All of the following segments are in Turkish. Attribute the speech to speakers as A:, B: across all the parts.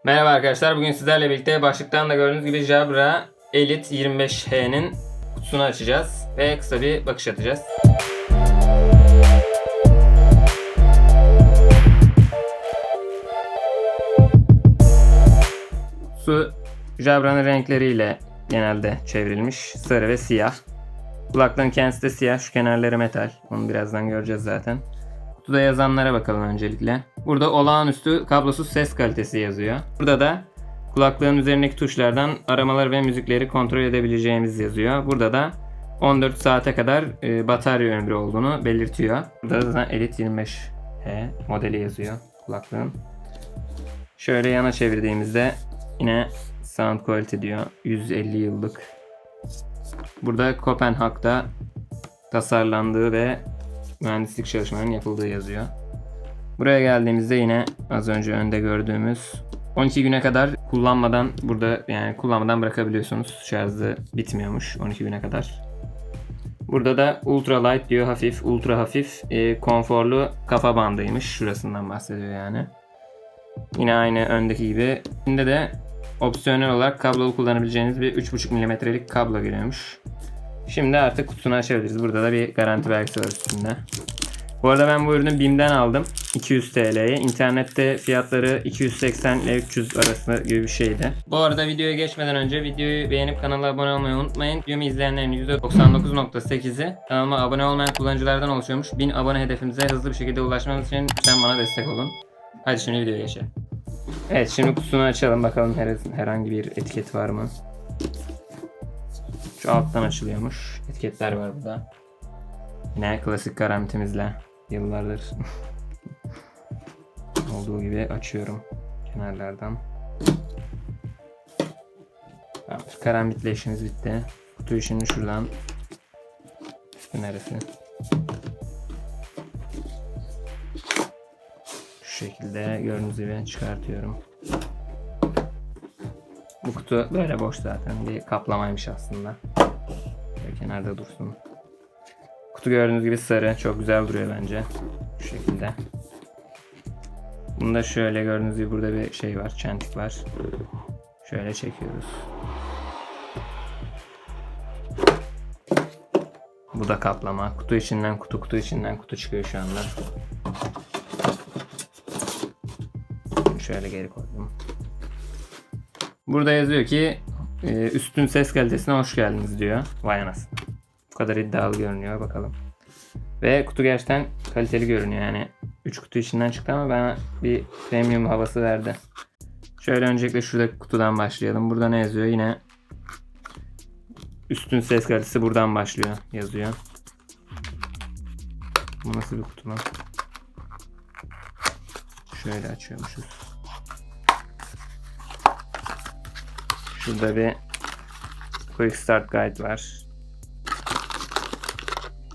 A: Merhaba arkadaşlar, bugün sizlerle birlikte başlıktan da gördüğünüz gibi Jabra Elite 25H'nin kutusunu açacağız ve kısa bir bakış atacağız. Kutusu Jabra'nın renkleriyle genelde çevrilmiş, sarı ve siyah. Kulaklığın kendisi de siyah, şu kenarları metal, onu birazdan göreceğiz zaten. Kutuda yazanlara bakalım öncelikle. Burada olağanüstü kablosuz ses kalitesi yazıyor. Burada da kulaklığın üzerindeki tuşlardan aramaları ve müzikleri kontrol edebileceğimiz yazıyor. Burada da 14 saate kadar batarya ömrü olduğunu belirtiyor. Burada da zaten Elite 25H modeli yazıyor kulaklığın. Şöyle yana çevirdiğimizde yine sound quality diyor. 150 yıllık. Burada Kopenhag'da tasarlandığı ve mühendislik çalışmalarının yapıldığı yazıyor. Buraya geldiğimizde yine az önce önde gördüğümüz 12 güne kadar kullanmadan bırakabiliyorsunuz. Şarjı bitmiyormuş 12 güne kadar. Burada da ultra light diyor, hafif, ultra hafif, konforlu kafa bandıymış. Şurasından bahsediyor yani. Yine aynı öndeki gibi. Şimdi de opsiyonel olarak kablolu kullanabileceğiniz bir 3.5 mm'lik kablo geliyormuş. Şimdi artık kutusunu açabiliriz. Burada da bir garanti belgesi var üstünde. Bu arada ben bu ürünü BİM'den aldım. 200 TL'ye. İnternette fiyatları 280 ile 300 arasında gibi bir şeydi. Bu arada videoya geçmeden önce videoyu beğenip kanala abone olmayı unutmayın. Videomu izleyenlerin %99.8'i kanalıma abone olmayan kullanıcılardan oluşuyormuş. 1000 abone hedefimize hızlı bir şekilde ulaşmamız için lütfen bana destek olun. Hadi şimdi videoya geçelim. Evet, şimdi kutusunu açalım bakalım herhangi bir etiket var mı? Şu alttan açılıyormuş. Etiketler var burada. Yine klasik karantimizle yıllardır olduğu gibi açıyorum kenarlardan. Tamam, karambitle işimiz bitti. Kutuyu şimdi şuradan üstü neresi? Şu şekilde gördüğünüz gibi çıkartıyorum. Bu kutu böyle boş zaten, bir kaplamaymış aslında. Böyle kenarda dursun. Kutu gördüğünüz gibi sarı, çok güzel duruyor bence. Şu şekilde. Bunda şöyle gördüğünüz gibi burada bir şey var, çentik var. Şöyle çekiyoruz. Bu da kaplama. Kutu içinden kutu çıkıyor şu anda. Şöyle geri koydum. Burada yazıyor ki üstün ses kalitesine hoş geldiniz diyor. Vay anasını. Bu kadar iddialı görünüyor, bakalım. Ve kutu gerçekten kaliteli görünüyor yani. 3 kutu içinden çıktı ama bana bir premium havası verdi. Şöyle öncelikle şuradaki kutudan başlayalım. Burada ne yazıyor? Yine üstün ses kalitesi buradan başlıyor yazıyor. Bu nasıl bir kutu lan? Şöyle açıyormuşuz. Şurada bir Quick Start Guide var.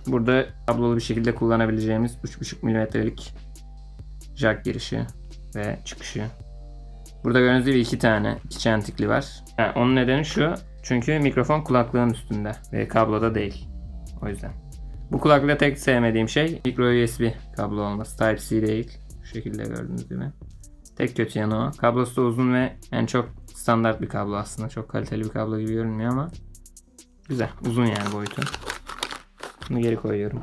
A: Burada kablolu bir şekilde kullanabileceğimiz 3.5 mm'lik jack girişi ve çıkışı. Burada gördüğünüz gibi iki çentikli var. Yani onun nedeni şu, çünkü mikrofon kulaklığın üstünde ve kabloda değil. O yüzden. Bu kulaklıkta tek sevmediğim şey micro USB kablo olması. Type-C değil. Şu şekilde gördüğünüz gibi. Tek kötü yanı o. Kablosu da uzun ve yani çok standart bir kablo aslında. Çok kaliteli bir kablo gibi görünmüyor ama güzel. Uzun yani boyutu. Bunu geri koyuyorum.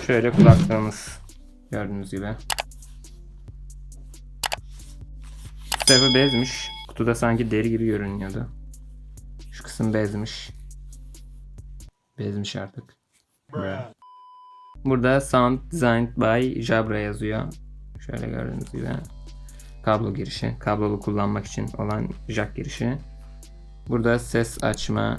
A: Şöyle kulaklığımız gördüğünüz gibi. Üst tarafı bezmiş. Kutuda sanki deri gibi görünüyordu. Şu kısım bezmiş. Bezmiş artık. Burada Sound Designed by Jabra yazıyor. Şöyle gördüğünüz gibi. Kablo girişi. Kablolu kullanmak için olan jack girişi. Burada ses açma.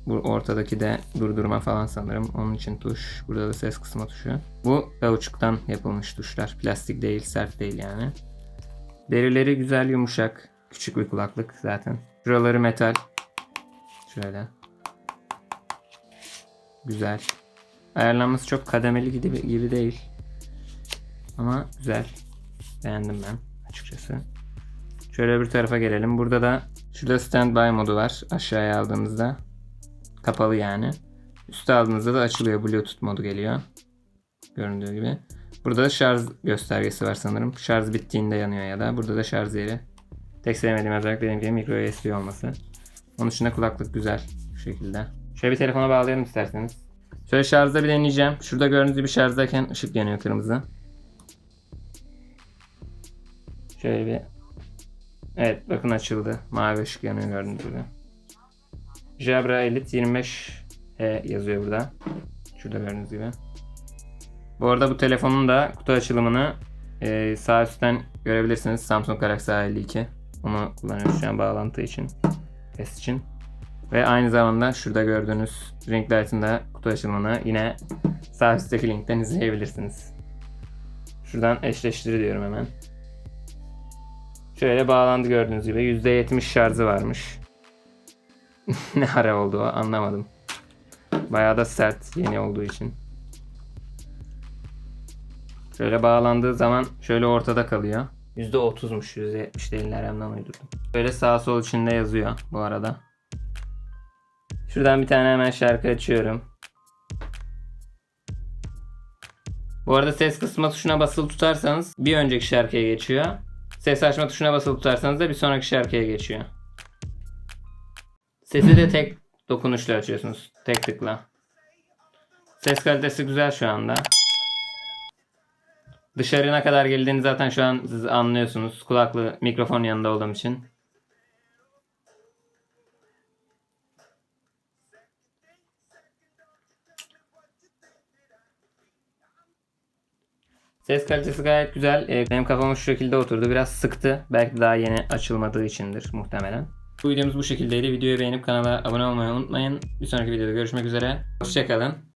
A: Bu ortadaki de durdurma falan sanırım. Onun için tuş. Burada da ses kısma tuşu. Bu kauçuktan yapılmış tuşlar. Plastik değil, sert değil yani. Derileri güzel, yumuşak. Küçük bir kulaklık zaten. Şuraları metal. Şöyle. Güzel. Ayarlanması çok kademeli gibi değil. Ama güzel. Beğendim ben açıkçası. Şöyle bir tarafa gelelim. Burada da şurada standby modu var. Aşağıya aldığımızda kapalı yani. Üste aldığınızda da açılıyor. Bluetooth modu geliyor. Göründüğü gibi. Burada da şarj göstergesi var sanırım. Şarj bittiğinde yanıyor ya da. Burada da şarj yeri Tek sevmediğim özellik dediğim gibi micro USB olması. Onun dışında kulaklık güzel bu şekilde. Şöyle bir telefona bağlayalım isterseniz. Şöyle şarjda bir deneyeceğim. Şurada gördüğünüz gibi şarjdayken ışık yanıyor kırmızı. Şöyle bir... Evet bakın açıldı. Mavi ışık yanıyor gördüğünüz gibi. Jabra Elite 25E yazıyor burada. Şurada gördüğünüz gibi. Bu arada bu telefonun da kutu açılımını sağ üstten görebilirsiniz. Samsung Galaxy A52. Onu kullanıyoruz şu an bağlantı için. Test için. Ve aynı zamanda şurada gördüğünüz ring light'ın da kutu açılımını yine sağ üstteki linkten izleyebilirsiniz. Şuradan eşleştir diyorum hemen. Şöyle bağlandı gördüğünüz gibi. %70 şarjı varmış. Ne ara oldu o anlamadım. Bayağı da sert yeni olduğu için. Şöyle bağlandığı zaman şöyle ortada kalıyor. %30'muş, %70 değil, neremden uydurdum. Böyle sağ sol içinde yazıyor bu arada. Şuradan bir tane hemen şarkı açıyorum. Bu arada ses kısma tuşuna basılı tutarsanız bir önceki şarkıya geçiyor. Ses açma tuşuna basılı tutarsanız da bir sonraki şarkıya geçiyor. Sesi de tek dokunuşla açıyorsunuz. Tek tıkla. Ses kalitesi güzel şu anda. Dışarıya kadar geldiğini zaten şu an siz anlıyorsunuz. Kulaklı mikrofon yanında olduğum için. Ses kalitesi gayet güzel. Benim kafama şu şekilde oturdu. Biraz sıktı. Belki daha yeni açılmadığı içindir muhtemelen. Bu videomuz bu şekildeydi. Videoyu beğenip kanala abone olmayı unutmayın. Bir sonraki videoda görüşmek üzere. Hoşçakalın.